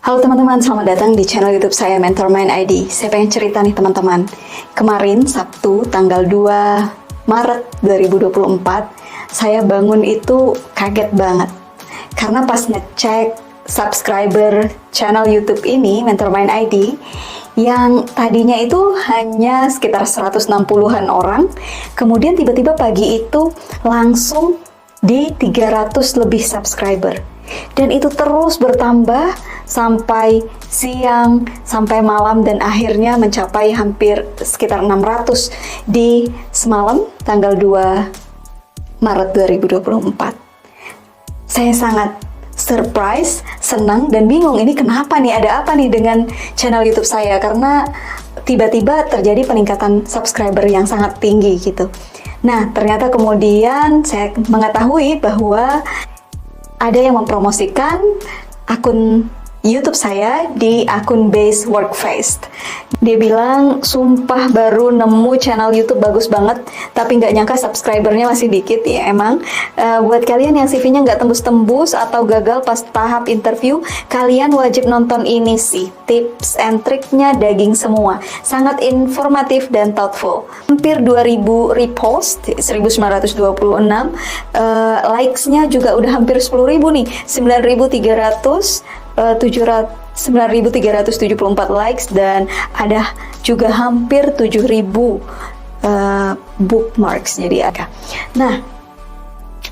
Halo teman-teman, selamat datang di channel YouTube saya Mentormind ID. Saya pengen cerita nih teman-teman. Kemarin Sabtu tanggal 2 Maret 2024, saya bangun itu kaget banget. Karena pas ngecek subscriber channel YouTube ini, Mentormind ID, yang tadinya itu hanya sekitar 160-an orang, kemudian tiba-tiba pagi itu langsung di 300 lebih subscriber. Dan itu terus bertambah sampai siang, sampai malam, dan akhirnya mencapai hampir sekitar 600 di semalam tanggal 2 Maret 2024. Saya sangat surprise, senang, dan bingung ini kenapa nih, ada apa nih dengan channel YouTube saya, karena tiba-tiba terjadi peningkatan subscriber yang sangat tinggi gitu. Nah, ternyata kemudian saya mengetahui bahwa ada yang mempromosikan akun YouTube saya di akun Base Workfest. Dia bilang, sumpah baru nemu channel YouTube bagus banget, tapi nggak nyangka subscribernya masih dikit. Ya emang, buat kalian yang CV-nya nggak tembus-tembus atau gagal pas tahap interview, kalian wajib nonton ini sih. Tips and triknya daging semua. Sangat informatif dan thoughtful. Hampir 2000 repost, 1926. Likes-nya juga udah hampir 10.000 nih, 9.374 likes, dan ada juga hampir 7.000 bookmarks. Jadi ada. Nah,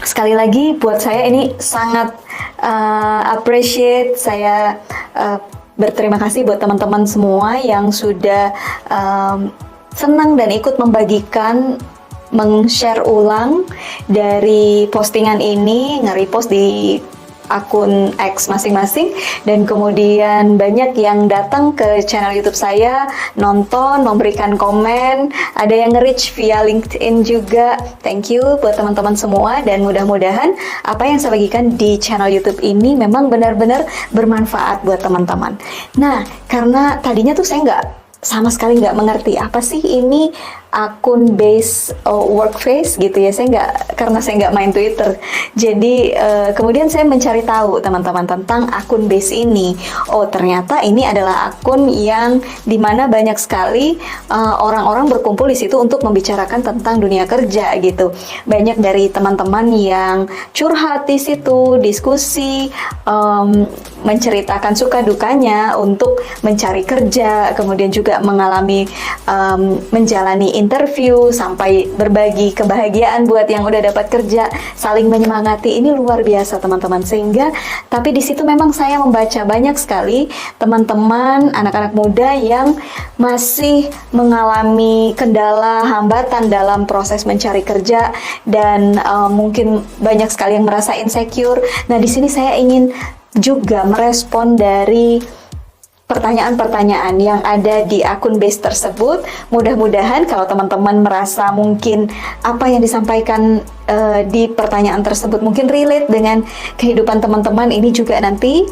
sekali lagi buat saya ini sangat appreciate. Saya berterima kasih buat teman-teman semua yang sudah senang dan ikut membagikan, meng-share ulang dari postingan ini, nge-repost di akun X masing-masing, dan kemudian banyak yang datang ke channel YouTube saya, nonton, memberikan komen, ada yang nge-reach via LinkedIn juga. Thank you buat teman-teman semua, dan mudah-mudahan apa yang saya bagikan di channel YouTube ini memang benar-benar bermanfaat buat teman-teman. Nah, karena tadinya tuh saya sama sekali nggak mengerti apa sih ini akun Base Workfest gitu ya. Karena saya nggak main Twitter, jadi kemudian saya mencari tahu teman-teman tentang akun Base ini. Oh, ternyata ini adalah akun yang dimana banyak sekali orang-orang berkumpul di situ untuk membicarakan tentang dunia kerja gitu. Banyak dari teman-teman yang curhat di situ, diskusi, menceritakan suka dukanya untuk mencari kerja, kemudian juga mengalami menjalani interview, sampai berbagi kebahagiaan buat yang udah dapat kerja, saling menyemangati. Ini luar biasa teman-teman. Sehingga tapi di situ memang saya membaca banyak sekali teman-teman anak-anak muda yang masih mengalami kendala, hambatan dalam proses mencari kerja, dan mungkin banyak sekali yang merasa insecure. Nah, di sini saya ingin juga merespon dari pertanyaan-pertanyaan yang ada di akun Base tersebut. Mudah-mudahan kalau teman-teman merasa mungkin apa yang disampaikan di pertanyaan tersebut mungkin relate dengan kehidupan teman-teman, ini juga nanti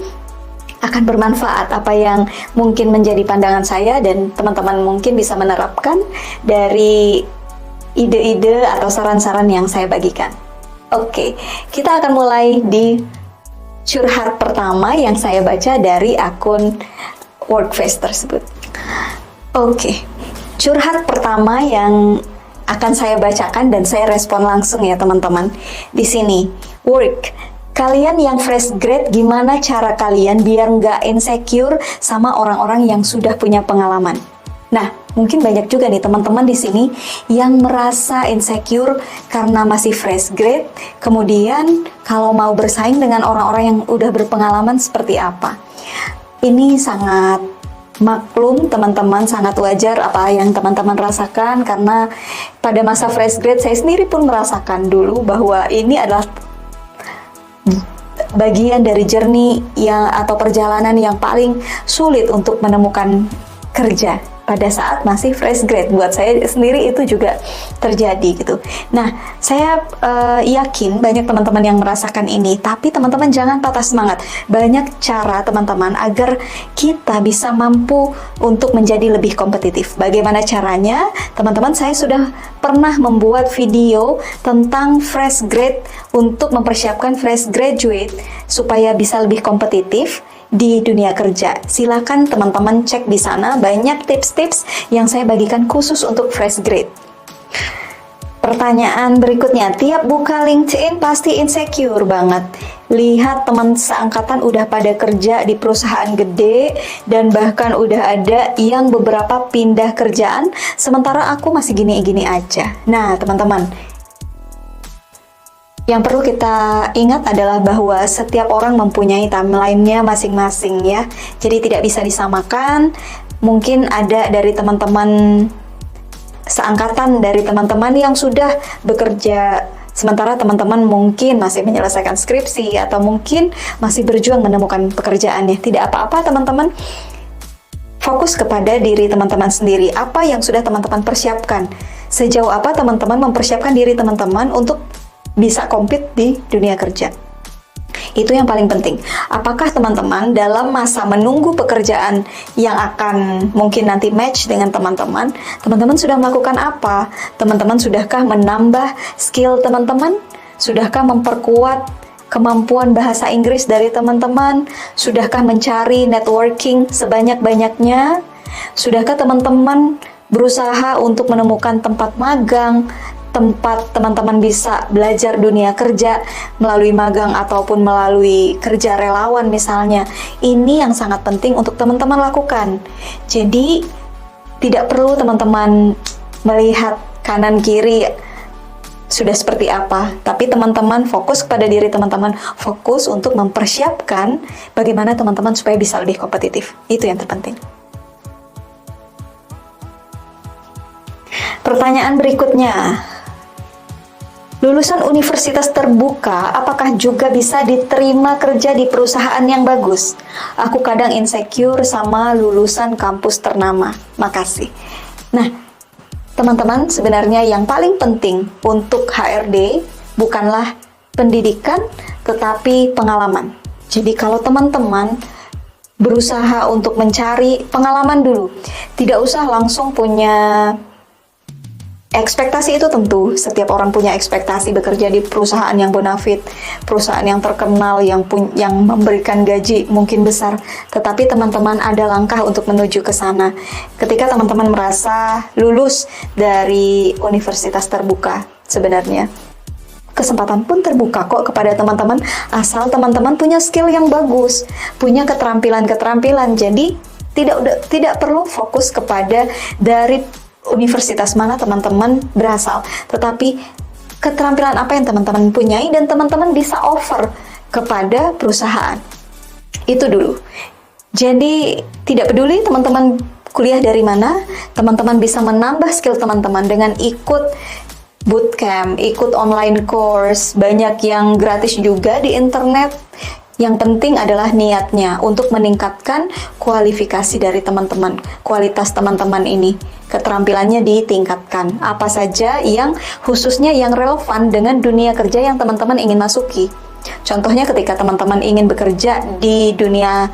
akan bermanfaat apa yang mungkin menjadi pandangan saya, dan teman-teman mungkin bisa menerapkan dari ide-ide atau saran-saran yang saya bagikan. Oke, kita akan mulai di curhat pertama yang saya baca dari akun Workfest tersebut. Oke, curhat pertama yang akan saya bacakan dan saya respon langsung ya teman-teman. Di sini, kalian yang fresh grade, gimana cara kalian biar nggak insecure sama orang-orang yang sudah punya pengalaman? Nah, mungkin banyak juga nih teman-teman di sini yang merasa insecure karena masih fresh grade. Kemudian kalau mau bersaing dengan orang-orang yang udah berpengalaman seperti apa? Ini sangat maklum teman-teman, sangat wajar apa yang teman-teman rasakan, karena pada masa fresh grade saya sendiri pun merasakan dulu bahwa ini adalah bagian dari journey yang atau perjalanan yang paling sulit untuk menemukan kerja pada saat masih fresh grade. Buat saya sendiri itu juga terjadi gitu. Nah, saya yakin banyak teman-teman yang merasakan ini, tapi teman-teman jangan patah semangat. Banyak cara teman-teman agar kita bisa mampu untuk menjadi lebih kompetitif. Bagaimana caranya? Teman-teman, saya sudah pernah membuat video tentang fresh grade untuk mempersiapkan fresh graduate supaya bisa lebih kompetitif. di dunia kerja. Silakan teman-teman cek di sana, banyak tips-tips yang saya bagikan khusus untuk fresh grade. Pertanyaan berikutnya, tiap buka LinkedIn pasti insecure banget. Lihat teman seangkatan udah pada kerja di perusahaan gede dan bahkan udah ada yang beberapa pindah kerjaan, sementara aku masih gini-gini aja. Nah, teman-teman, yang perlu kita ingat adalah bahwa setiap orang mempunyai timeline-nya masing-masing ya. Jadi tidak bisa disamakan. Mungkin ada dari teman-teman seangkatan, dari teman-teman yang sudah bekerja, sementara teman-teman mungkin masih menyelesaikan skripsi atau mungkin masih berjuang menemukan pekerjaannya. Tidak apa-apa teman-teman, fokus kepada diri teman-teman sendiri. Apa yang sudah teman-teman persiapkan? Sejauh apa teman-teman mempersiapkan diri teman-teman untuk bisa compete di dunia kerja? Itu yang paling penting. Apakah teman-teman dalam masa menunggu pekerjaan yang akan mungkin nanti match dengan teman-teman, teman-teman sudah melakukan apa? Teman-teman sudahkah menambah skill teman-teman? Sudahkah memperkuat kemampuan bahasa Inggris dari teman-teman? Sudahkah mencari networking sebanyak-banyaknya? Sudahkah teman-teman berusaha untuk menemukan tempat magang, tempat teman-teman bisa belajar dunia kerja melalui magang ataupun melalui kerja relawan misalnya? Ini yang sangat penting untuk teman-teman lakukan. Jadi tidak perlu teman-teman melihat kanan kiri sudah seperti apa, tapi teman-teman fokus kepada diri teman-teman, fokus untuk mempersiapkan bagaimana teman-teman supaya bisa lebih kompetitif. Itu yang terpenting. Pertanyaan berikutnya, lulusan universitas terbuka, apakah juga bisa diterima kerja di perusahaan yang bagus? Aku kadang insecure sama lulusan kampus ternama. Makasih. Nah, teman-teman, sebenarnya yang paling penting untuk HRD bukanlah pendidikan, tetapi pengalaman. Jadi kalau teman-teman berusaha untuk mencari pengalaman dulu, tidak usah langsung punya ekspektasi. Itu tentu setiap orang punya ekspektasi bekerja di perusahaan yang bonafit, perusahaan yang terkenal, yang memberikan gaji mungkin besar. Tetapi teman-teman ada langkah untuk menuju ke sana. Ketika teman-teman merasa lulus dari universitas terbuka, sebenarnya kesempatan pun terbuka kok kepada teman-teman, asal teman-teman punya skill yang bagus, punya keterampilan-keterampilan. Jadi tidak perlu fokus kepada dari universitas mana teman-teman berasal, tetapi keterampilan apa yang teman-teman punyai dan teman-teman bisa offer kepada perusahaan. Itu dulu. Jadi tidak peduli teman-teman kuliah dari mana, teman-teman bisa menambah skill teman-teman dengan ikut bootcamp, ikut online course, banyak yang gratis juga di internet. Yang penting adalah niatnya untuk meningkatkan kualifikasi dari teman-teman, kualitas teman-teman ini, keterampilannya ditingkatkan. Apa saja yang khususnya yang relevan dengan dunia kerja yang teman-teman ingin masuki. Contohnya ketika teman-teman ingin bekerja di dunia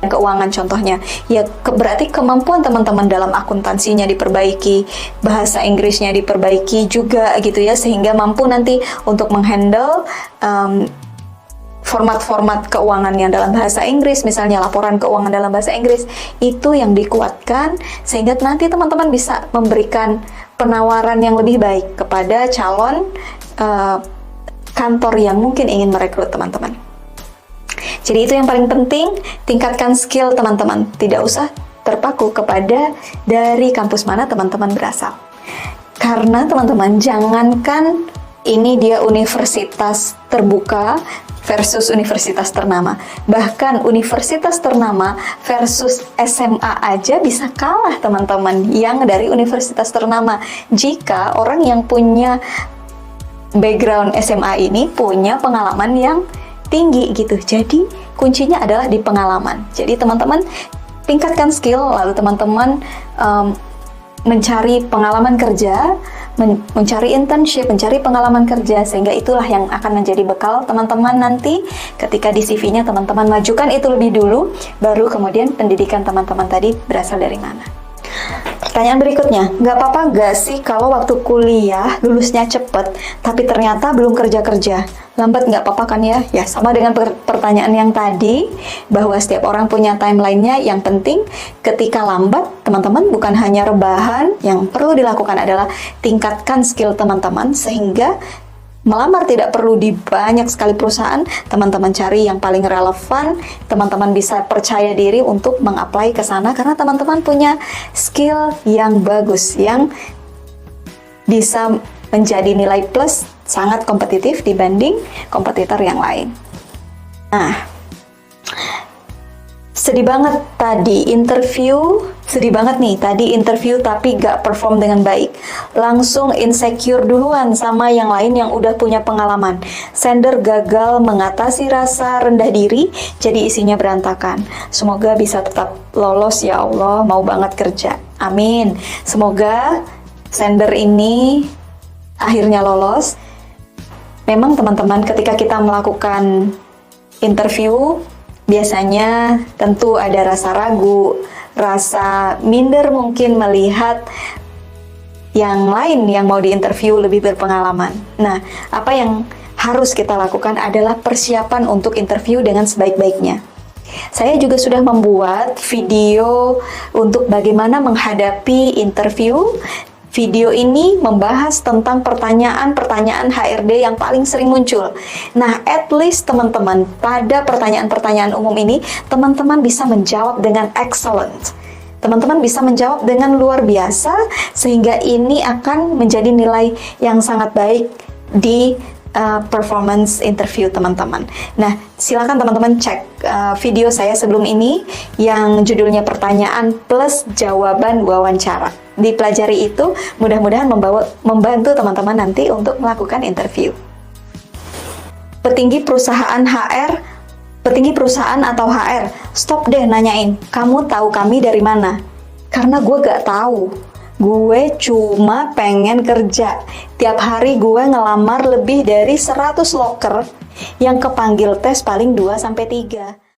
keuangan contohnya, ya berarti kemampuan teman-teman dalam akuntansinya diperbaiki, bahasa Inggrisnya diperbaiki juga gitu ya, sehingga mampu nanti untuk menghandle format-format keuangan yang dalam bahasa Inggris, misalnya laporan keuangan dalam bahasa Inggris, itu yang dikuatkan sehingga nanti teman-teman bisa memberikan penawaran yang lebih baik kepada calon kantor yang mungkin ingin merekrut teman-teman. Jadi itu yang paling penting, tingkatkan skill teman-teman. Tidak usah terpaku kepada dari kampus mana teman-teman berasal. Karena teman-teman, jangankan ini dia universitas terbuka versus universitas ternama. Bahkan universitas ternama versus SMA aja bisa kalah teman-teman yang dari universitas ternama. Jika orang yang punya background SMA ini punya pengalaman yang tinggi gitu. Jadi kuncinya adalah di pengalaman. Jadi teman-teman tingkatkan skill, lalu teman-teman mencari pengalaman kerja, mencari internship, mencari pengalaman kerja, sehingga itulah yang akan menjadi bekal teman-teman nanti ketika di CV-nya teman-teman majukan itu lebih dulu, baru kemudian pendidikan teman-teman tadi berasal dari mana. Pertanyaan berikutnya, nggak apa-apa nggak sih kalau waktu kuliah lulusnya cepet, tapi ternyata belum kerja-kerja? Lambat nggak apa-apa kan ya? Ya, sama dengan pertanyaan yang tadi, bahwa setiap orang punya timelinenya. Yang penting ketika lambat, teman-teman bukan hanya rebahan, yang perlu dilakukan adalah tingkatkan skill teman-teman, sehingga melamar tidak perlu di banyak sekali perusahaan, teman-teman cari yang paling relevan, teman-teman bisa percaya diri untuk meng-apply ke sana karena teman-teman punya skill yang bagus, yang bisa menjadi nilai plus sangat kompetitif dibanding kompetitor yang lain. Nah, sedih banget nih tadi interview tapi gak perform dengan baik. Langsung insecure duluan sama yang lain yang udah punya pengalaman. Sender gagal mengatasi rasa rendah diri, jadi isinya berantakan. Semoga bisa tetap lolos ya Allah, mau banget kerja. Amin. Semoga sender ini akhirnya lolos. Memang teman-teman, ketika kita melakukan interview, biasanya tentu ada rasa ragu, rasa minder mungkin melihat yang lain yang mau diinterview lebih berpengalaman. Nah, apa yang harus kita lakukan adalah persiapan untuk interview dengan sebaik-baiknya. Saya juga sudah membuat video untuk bagaimana menghadapi interview. Video ini membahas tentang pertanyaan-pertanyaan HRD yang paling sering muncul. Nah, at least teman-teman, pada pertanyaan-pertanyaan umum ini, teman-teman bisa menjawab dengan excellent. Teman-teman bisa menjawab dengan luar biasa, sehingga ini akan menjadi nilai yang sangat baik di performance interview teman-teman. Nah, silakan teman-teman cek video saya sebelum ini yang judulnya pertanyaan plus jawaban wawancara. Dipelajari itu, mudah-mudahan membantu teman-teman nanti untuk melakukan interview. Petinggi perusahaan atau HR, stop deh nanyain, kamu tahu kami dari mana? Karena gue gak tahu. Gue cuma pengen kerja. Tiap hari gue ngelamar lebih dari 100 loker yang kepanggil tes paling 2-3.